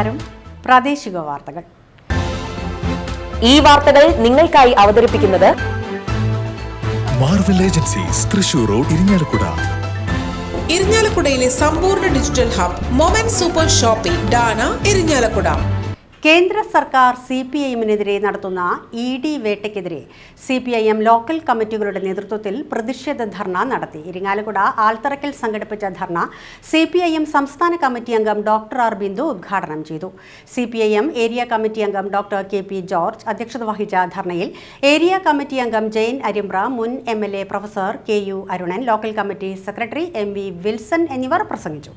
നമസ്കാരം. പ്രാദേശിക വാർത്തകൾ. ഈ വാർത്തകൾ നിങ്ങൾക്കായി അവതരിപ്പിക്കുന്നത് Marvel agencies, Thrissur road, Irinjalakuda. ഇരിങ്ങാലക്കുടയിലെ സമ്പൂർണ്ണ digital hub moment super shopping ഡാന ഇരിങ്ങാലക്കുട. കേന്ദ്ര സർക്കാർ CPIഎമ്മിനെതിരെ നടത്തുന്ന ED വേട്ടയ്ക്കെതിരെ CPIഎം ലോക്കൽ കമ്മിറ്റികളുടെ നേതൃത്വത്തിൽ പ്രതിഷേധ ധർണ നടത്തി. ഇരിങ്ങാലക്കുട ആൽത്തറയ്ക്കൽ സംഘടിപ്പിച്ച ധർണ CPIഎം സംസ്ഥാന കമ്മിറ്റി അംഗം ഡോക്ടർ ആർ ബിന്ദു ഉദ്ഘാടനം ചെയ്തു. CPIഎം ഏരിയ കമ്മിറ്റി അംഗം ഡോക്ടർ KP ജോർജ് അധ്യക്ഷത വഹിച്ച ധർണയിൽ ഏരിയ കമ്മിറ്റി അംഗം ജയൻ അരിമ്പ്ര, മുൻ MLA professor KU Arunan, local committee secretary MV Wilson എന്നിവർ പ്രസംഗിച്ചു.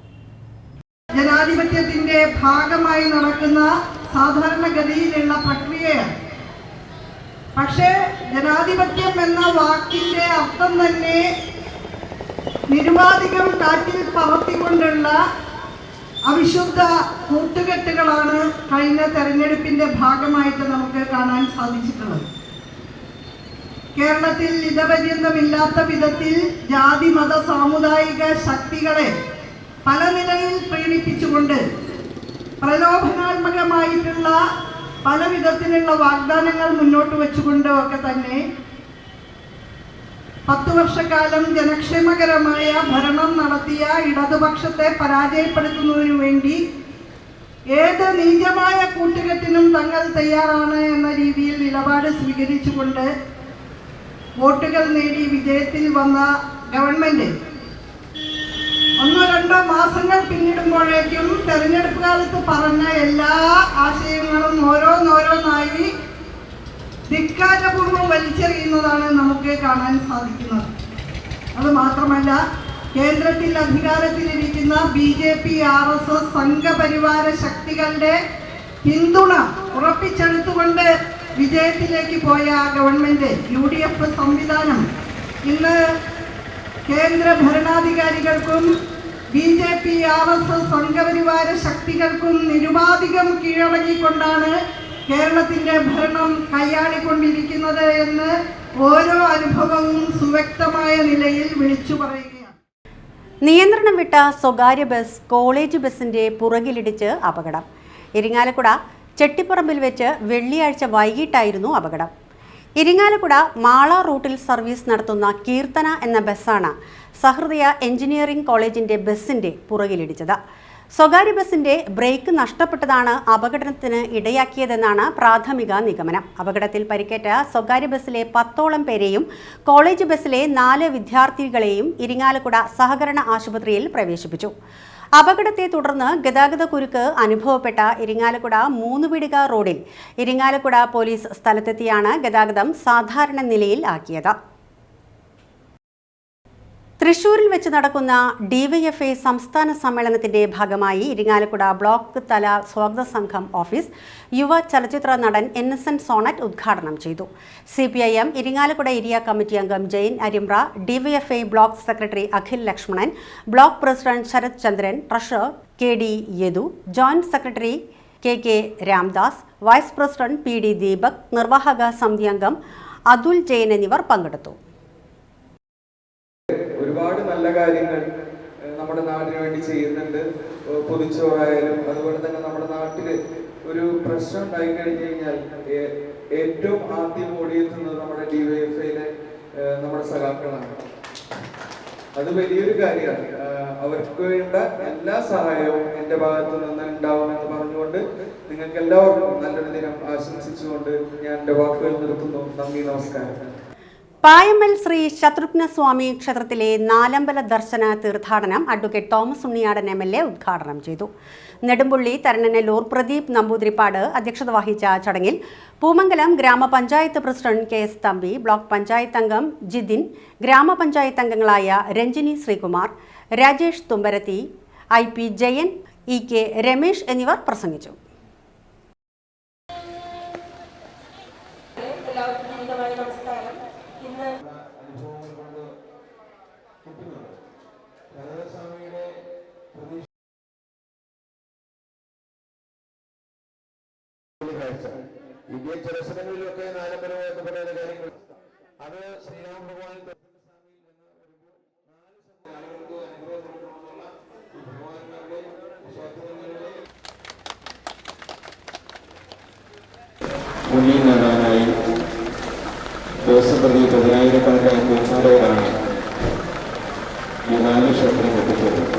ജനാധിപത്യത്തിന്റെ ഭാഗമായി നടക്കുന്ന സാധാരണഗതിയിലുള്ള പ്രക്രിയയാണ്. പക്ഷേ ജനാധിപത്യം എന്ന വാക്കിന്റെ അർത്ഥം തന്നെ നിരുപാധികം കാറ്റിൽ പറത്തിക്കൊണ്ടുള്ള അവിശുദ്ധ കൂട്ടുകെട്ടുകളാണ് കഴിഞ്ഞ തെരഞ്ഞെടുപ്പിന്റെ ഭാഗമായിട്ട് നമുക്ക് കാണാൻ സാധിച്ചിട്ടുള്ളത്. കേരളത്തിൽ ഇതപര്യന്തമില്ലാത്ത വിധത്തിൽ ജാതി മത സാമുദായിക ശക്തികളെ പല നിലയിൽ പ്രീണിപ്പിച്ചുകൊണ്ട് പ്രലോഭനാത്മകമായിട്ടുള്ള പല വിധത്തിലുള്ള വാഗ്ദാനങ്ങൾ മുന്നോട്ട് വെച്ചുകൊണ്ട് ഒക്കെ തന്നെ 10 വർഷക്കാലം ജനക്ഷേമകരമായ ഭരണം നടത്തിയ ഇടതുപക്ഷത്തെ പരാജയപ്പെടുത്തുന്നതിനു വേണ്ടി ഏത് നീചമായ കൂട്ടുകെട്ടിനും തങ്ങൾ തയ്യാറാണ് എന്ന രീതിയിൽ നിലപാട് സ്വീകരിച്ചുകൊണ്ട് വോട്ടുകൾ നേടി വിജയത്തിൽ വന്ന ഗവൺമെന്റ് 1-2 മാസങ്ങൾ പിന്നിടുമ്പോഴേക്കും തെരഞ്ഞെടുപ്പ് കാലത്ത് പറഞ്ഞ എല്ലാ ആശയങ്ങളും ഓരോന്നോരോന്നായി ധിക്കാരപൂർവ്വം വലിച്ചെറിയുന്നതാണ് നമുക്ക് കാണാൻ സാധിക്കുന്നത്. അത് മാത്രമല്ല, കേന്ദ്രത്തിൽ അധികാരത്തിലിരിക്കുന്ന BJP, RSS സംഘപരിവാര ശക്തികളുടെ പിന്തുണ ഉറപ്പിച്ചെടുത്തുകൊണ്ട് വിജയത്തിലേക്ക് പോയ ഗവൺമെന്റ് UDF സംവിധാനം ഇന്ന് കേന്ദ്ര ഭരണാധികാരികൾക്കും BJP, RSS സംഘപരിവാര ശക്തികൾക്കും നിരുപാധികം കീഴടങ്ങിക്കൊണ്ടാണ് കേരളത്തിന്റെ ഭരണം കൈയാളിക്കൊണ്ടിരിക്കുന്നത് എന്ന് ഓരോ അനുഭവവും സുവ്യക്തമായ നിലയിൽ വിളിച്ചു പറയുകയാണ്. നിയന്ത്രണം വിട്ട സ്വകാര്യ ബസ് കോളേജ് ബസിന്റെ പുറകിലിടിച്ച് അപകടം. ഇരിങ്ങാലക്കുട ചെട്ടിപ്പറമ്പിൽ വെച്ച് വെള്ളിയാഴ്ച വൈകിട്ടായിരുന്നു അപകടം. ഇരിങ്ങാലക്കുട മാള റൂട്ടിൽ സർവീസ് നടത്തുന്ന കീർത്തന എന്ന ബസ്സാണ് സഹൃദയ എഞ്ചിനീയറിംഗ് കോളേജിന്റെ ബസിന്റെ പുറകിലിടിച്ചത്. സ്വകാര്യ ബസിന്റെ ബ്രേക്ക് നഷ്ടപ്പെട്ടതാണ് അപകടത്തിന് ഇടയാക്കിയതെന്നാണ് പ്രാഥമിക നിഗമനം. അപകടത്തിൽ പരിക്കേറ്റ സ്വകാര്യ ബസ്സിലെ 10ഓളം പേരെയും കോളേജ് ബസ്സിലെ 4 വിദ്യാർത്ഥികളെയും ഇരിങ്ങാലക്കുട സഹകരണ ആശുപത്രിയിൽ പ്രവേശിപ്പിച്ചു. അപകടത്തെ തുടർന്ന് ഗതാഗതക്കുരുക്ക് അനുഭവപ്പെട്ട ഇരിങ്ങാലക്കുട 3 പീടിക റോഡിൽ ഇരിങ്ങാലക്കുട പോലീസ് സ്ഥലത്തെത്തിയാണ് ഗതാഗതം സാധാരണ നിലയിൽ ആക്കിയത്. തൃശൂരിൽ വെച്ച് നടക്കുന്ന DYFI സംസ്ഥാന സമ്മേളനത്തിന്റെ ഭാഗമായി ഇരിങ്ങാലക്കുട ബ്ലോക്ക് തല സ്വാഗത സംഘം ഓഫീസ് യുവ ചലച്ചിത്ര നടൻ ഇന്നസെന്റ് സോണറ്റ് ഉദ്ഘാടനം ചെയ്തു. CPIഎം ഇരിങ്ങാലക്കുട ഏരിയ കമ്മിറ്റി അംഗം Jayan Arimbra, DYFI block secretary Akhil Lakshmanan, block president Sarath Chandran, treasurer KD Yadu, joint secretary KK Ramdas, vice president PD Deepak, നിർവാഹക സമിതി അംഗം അതുൽ ജയൻ എന്നിവർ പങ്കെടുത്തു. ഒരുപാട് നല്ല കാര്യങ്ങൾ നമ്മുടെ നാടിന് വേണ്ടി ചെയ്യുന്നുണ്ട്. പൊതിച്ചോറായാലും അതുപോലെ തന്നെ നമ്മുടെ നാട്ടിൽ ഒരു പ്രശ്നം ഉണ്ടായി കഴിഞ്ഞു കഴിഞ്ഞാൽ ഏറ്റവും ആദ്യം ഓടിയെത്തുന്നത് നമ്മുടെ DYFIയിലെ നമ്മുടെ സഖാക്കളാണ്. അത് വലിയൊരു കാര്യമാണ്. അവർക്ക് വേണ്ട എല്ലാ സഹായവും എൻ്റെ ഭാഗത്തു നിന്ന് ഉണ്ടാവുമെന്ന് പറഞ്ഞുകൊണ്ട് നിങ്ങൾക്ക് എല്ലാവർക്കും നല്ലൊരു ദിനം ആശംസിച്ചുകൊണ്ട് ഞാൻ എൻ്റെ വാക്കുകൾ നിർത്തുന്നു. നന്ദി, നമസ്കാരം. പായമ്മൽ ശ്രീ ശത്രുഘ്നസ്വാമി ക്ഷേത്രത്തിലെ നാലമ്പല ദർശന തീർത്ഥാടനം അഡ്വക്കേറ്റ് തോമസ് ഉണ്ണിയാടൻ MLA ഉദ്ഘാടനം ചെയ്തു. നെടുമ്പുള്ളി തരണനല്ലൂർ പ്രദീപ് നമ്പൂതിരിപ്പാട് അധ്യക്ഷത വഹിച്ച ചടങ്ങിൽ പൂമംഗലം ഗ്രാമപഞ്ചായത്ത് president KS Thampi, block panchayat അംഗം ജിതിൻ, ഗ്രാമപഞ്ചായത്ത് അംഗങ്ങളായ രഞ്ജിനി ശ്രീകുമാർ, രാജേഷ് തുമ്പരത്തി, IP ജയൻ, EK രമേശ് എന്നിവർ പ്രസംഗിച്ചു. ഇന്ത്യൻ ചരിത്രങ്ങളിലൊക്കെ നാലമ്പലമായിട്ട് പറയുന്ന കാര്യങ്ങൾ അത് ശ്രീരാമ ഭഗവാൻ പ്രതി പതിനായിരക്കണക്കായ തീർത്ഥാടകരാണ് ഈ 4 ക്ഷേത്രം എത്തിച്ചേർന്നത്.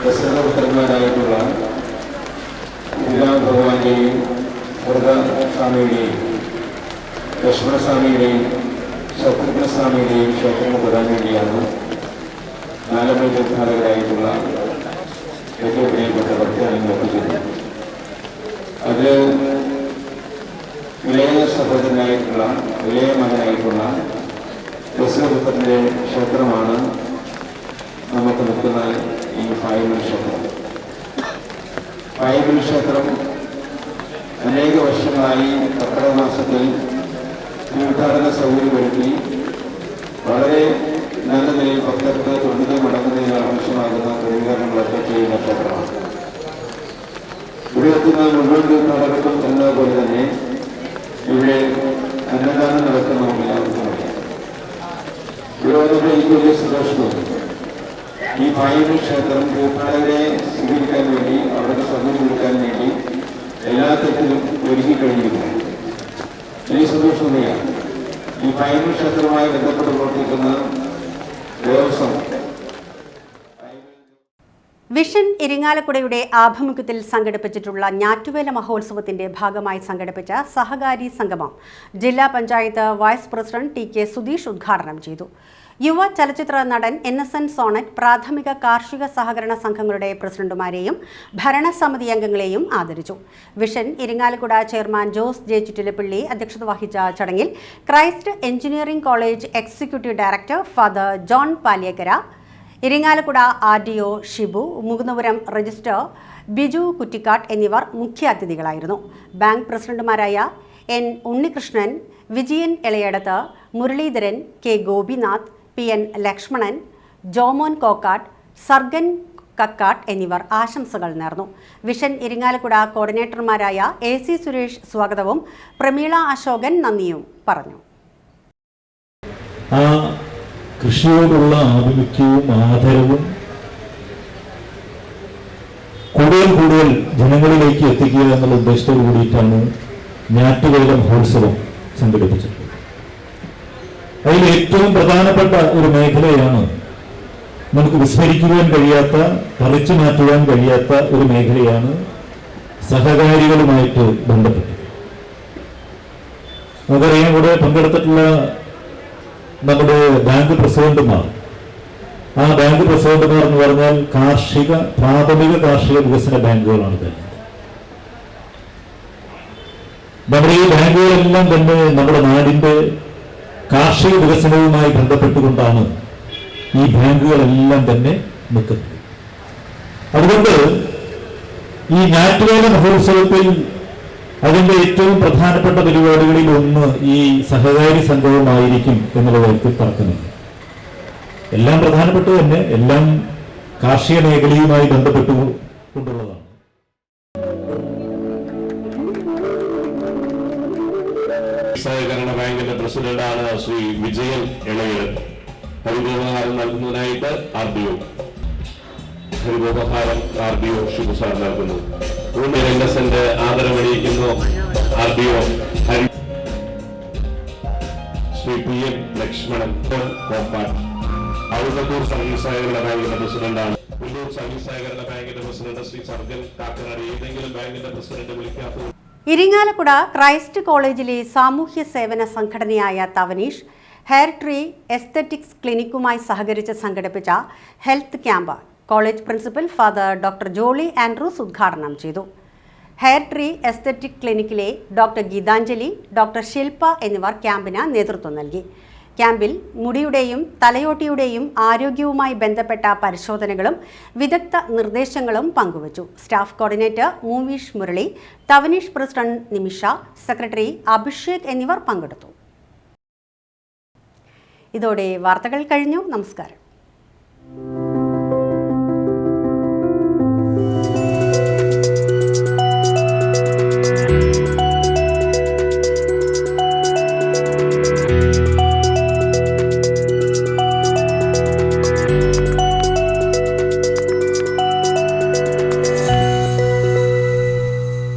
ദശരഥപുത്രന്മാരായിട്ടുള്ള ശ്രീരാമ ഭഗവാന്റെയും ഭരതസ്വാമിയുടെയും ലക്ഷ്മണസ്വാമിയുടെയും ശത്രുഘ്നസ്വാമിയുടെയും ക്ഷേത്രങ്ങൾ തൊടാൻ വേണ്ടിയാണ് 4 തീർത്ഥാടകരായിട്ടുള്ള ഏറ്റവും പ്രിയപ്പെട്ട ഭക്തജനങ്ങൾ എത്തിച്ചേരുന്നത്. അത് ഇളയ സഹോദരനായിട്ടുള്ള ഇളയ മകനായിട്ടുള്ള ദശരഥപുത്രന്റെ ക്ഷേത്രമാണ് നമുക്ക് നിൽക്കുന്ന ഈ പായമൽ ക്ഷേത്രം. പായമൽ ക്ഷേത്രം അനേക വർഷങ്ങളായി കർക്കിടക മാസത്തിൽ തീർത്ഥാടന സൗകര്യമൊരുക്കി വളരെ നല്ല നിലയിൽ ഭക്തർക്ക് തൊഴുത് മടങ്ങുന്നതിന് ആവശ്യമാകുന്ന ക്രമീകരണങ്ങളൊക്കെ ചെയ്യുന്ന ക്ഷേത്രമാണ്. ഇവിടെ എത്തുന്ന മുഴുവൻ തീർത്ഥാടകർക്കും എന്നതുപോലെ തന്നെ ഇവിടെ അന്നദാനം നടക്കുന്ന എല്ലാവർക്കും അറിയാം. ഇവിടെ വന്നപ്പോൾ എനിക്ക് വലിയ സന്തോഷമുണ്ട്. ഈ പായമൽ ക്ഷേത്രം തീർത്ഥാടകരെ സ്വീകരിക്കാൻ വേണ്ടി അവരുടെ സൗകര്യം ഒരുക്കാൻ വേണ്ടി എല്ലാ തരത്തിലും ഒരുക്കി കഴിഞ്ഞിരിക്കുന്നു. എനിക്ക് സന്തോഷം തന്നെയാണ്. ഈ പായമൽ ക്ഷേത്രവുമായി ബന്ധപ്പെട്ട് പ്രവർത്തിക്കുന്ന ദേവസ്വം വിഷൻ ഇരിങ്ങാലക്കുടയുടെ ആഭിമുഖ്യത്തിൽ സംഘടിപ്പിച്ചിട്ടുള്ള ഞാറ്റുവേല മഹോത്സവത്തിന്റെ ഭാഗമായി സംഘടിപ്പിച്ച സഹകാരി സംഗമം ജില്ലാ panchayat vice president T K Sudheesh ഉദ്ഘാടനം ചെയ്തു. യുവ ചലച്ചിത്ര നടൻ NSN സോണറ്റ് പ്രാഥമിക കാർഷിക സഹകരണ സംഘങ്ങളുടെ പ്രസിഡന്റുമാരെയും ഭരണസമിതി അംഗങ്ങളെയും ആദരിച്ചു. Vision Irinjalakuda chairman Jose J Chuttilappilly അധ്യക്ഷത വഹിച്ച ചടങ്ങിൽ Christ engineering college executive director father John Paliyakkara, Irinjalakuda RDO Shibu, Mukundapuram registrar Biju Kuttikkatt എന്നിവർ മുഖ്യാതിഥികളായിരുന്നു. ബാങ്ക് പ്രസിഡന്റുമാരായ N Unnikrishnan, Vijayan Elayadath, Muraleedharan, K Gopinath, PN Lakshmanan, Jomon Kokkatt, Sargan Kakkatt എന്നിവർ ആശംസകൾ നേർന്നു. വിഷൻ ഇരിങ്ങാലക്കുട കോർഡിനേറ്റർമാരായ AC സുരേഷ് സ്വാഗതവും പ്രമീള അശോകൻ നന്ദിയും പറഞ്ഞു. കൃഷിയോടുള്ള ആഭിമുഖ്യവും ആദരവും കൂടുതൽ ജനങ്ങളിലേക്ക് എത്തിക്കുക എന്നുള്ള ഉദ്ദേശത്തോടു കൂടിയിട്ടാണ് ഞാറ്റുവേല മഹോത്സവം സംഘടിപ്പിച്ചത്. അതിൽ ഏറ്റവും പ്രധാനപ്പെട്ട ഒരു മേഖലയാണ്, നമുക്ക് വിസ്മരിക്കുവാൻ കഴിയാത്ത, പറിച്ചു മാറ്റുവാൻ കഴിയാത്ത ഒരു മേഖലയാണ് സഹകാരികളുമായിട്ട് ബന്ധപ്പെട്ടത്. നമുക്കറിയാം, ഇവിടെ പങ്കെടുത്തിട്ടുള്ള നമ്മുടെ ബാങ്ക് പ്രസിഡന്റുമാർ, ആ ബാങ്ക് പ്രസിഡന്റുമാർ എന്ന് പറഞ്ഞാൽ പ്രാഥമിക കാർഷിക വികസന ബാങ്കുകളാണ് തന്നെ. നമ്മുടെ ഈ ബാങ്കുകളെല്ലാം തന്നെ നമ്മുടെ നാടിന്റെ കാർഷിക വികസനവുമായി ബന്ധപ്പെട്ടുകൊണ്ടാണ് ഈ ബാങ്കുകളെല്ലാം തന്നെ നിൽക്കുന്നത്. അതുകൊണ്ട് ഈ ഞാറ്റുവേല മഹോത്സവത്തിൽ അതിന്റെ ഏറ്റവും പ്രധാനപ്പെട്ട പരിപാടികളിൽ ഒന്ന് ഈ സഹകാരി സംഘവുമായിരിക്കും എന്നുള്ള കാര്യത്തിൽ തർക്കമില്ല. എല്ലാം പ്രധാനപ്പെട്ട തന്നെ, എല്ലാം കാർഷിക മേഖലയുമായി ബന്ധപ്പെട്ടുകൊണ്ടുള്ളതാണ്. സഹകരണ ബാങ്കിന്റെ പ്രസിഡന്റാണ് ശ്രീ വിജയൻ എളയടത്ത്. ഹരിതോപഹാരം നൽകുന്നതിനായിട്ട് RDO ഹരിതോപഹാരം RDO ഷിബു സാർ നൽകുന്നു. NSന്റെ ആദരവണിയിക്കുന്നു RDO Shri PN Lakshmanan Koppatt. Avittathur service സഹകരണ ബാങ്കിന്റെ പ്രസിഡന്റാണ്. പുല്ലൂർ സർവീസ് സഹകരണ ബാങ്കിന്റെ പ്രസിഡന്റ് ശ്രീ സർജൻ കാക്കനാട്. ഏതെങ്കിലും ബാങ്കിന്റെ പ്രസിഡന്റ് വിളിക്കാത്ത ഇരിങ്ങാലക്കുട ക്രൈസ്റ്റ് കോളേജിലെ സാമൂഹ്യ സേവന സംഘടനയായ തവനീഷ് ഹെയർ ട്രീ എസ്തെറ്റിക്സ് ക്ലിനിക്കുമായി സഹകരിച്ച് സംഘടിപ്പിച്ച health camp college principal father doctor Jolly Andrews ഉദ്ഘാടനം ചെയ്തു. ഹെയർ ട്രീ എസ്തെറ്റിക് ക്ലിനിക്കിലെ ഡോക്ടർ ഗീതാഞ്ജലി, ഡോക്ടർ ശില്പ എന്നിവർ ക്യാമ്പിന് നേതൃത്വം നൽകി. ക്യാമ്പിൽ മുടിയുടെയും തലയോട്ടിയുടെയും ആരോഗ്യവുമായി ബന്ധപ്പെട്ട പരിശോധനകളും വിദഗ്ധ നിർദ്ദേശങ്ങളും പങ്കുവച്ചു. Staff coordinator Moovish Murali, Thavanish president Nimisha, secretary Abhishek എന്നിവർ പങ്കെടുത്തു. ഇതോടെ വാർത്തകൾ കഴിഞ്ഞു. നമസ്കാരം.